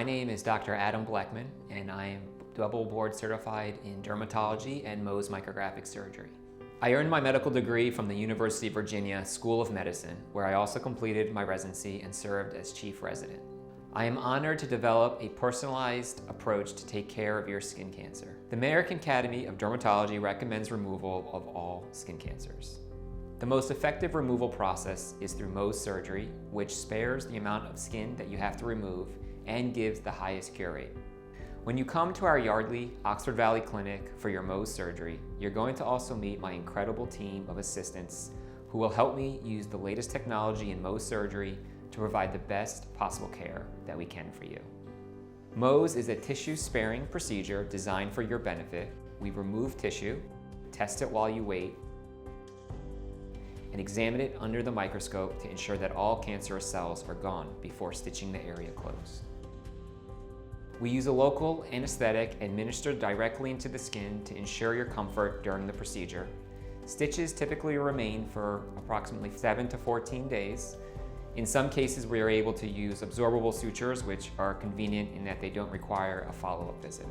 My name is Dr. Adam Blechman, and I am double board certified in dermatology and Mohs micrographic surgery. I earned my medical degree from the University of Virginia School of Medicine, where I also completed my residency and served as chief resident. I am honored to develop a personalized approach to take care of your skin cancer. The American Academy of Dermatology recommends removal of all skin cancers. The most effective removal process is through Mohs surgery, which spares the amount of skin that you have to remove and gives the highest cure rate. When you come to our Yardley, Oxford Valley Clinic for your Mohs surgery, you're going to also meet my incredible team of assistants who will help me use the latest technology in Mohs surgery to provide the best possible care that we can for you. Mohs is a tissue-sparing procedure designed for your benefit. We remove tissue, test it while you wait, and examine it under the microscope to ensure that all cancerous cells are gone before stitching the area closed. We use a local anesthetic administered directly into the skin to ensure your comfort during the procedure. Stitches typically remain for approximately 7 to 14 days. In some cases, we are able to use absorbable sutures, which are convenient in that they don't require a follow-up visit.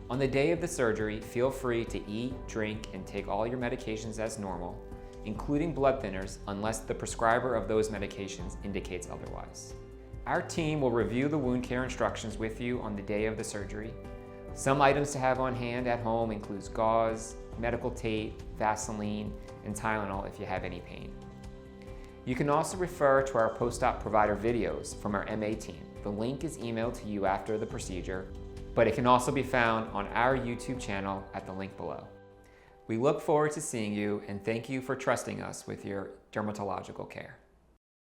On the day of the surgery, feel free to eat, drink, and take all your medications as normal, including blood thinners, unless the prescriber of those medications indicates otherwise. Our team will review the wound care instructions with you on the day of the surgery. Some items to have on hand at home includes gauze, medical tape, Vaseline, and Tylenol if you have any pain. You can also refer to our post-op provider videos from our MA team. The link is emailed to you after the procedure, but it can also be found on our YouTube channel at the link below. We look forward to seeing you, and thank you for trusting us with your dermatological care.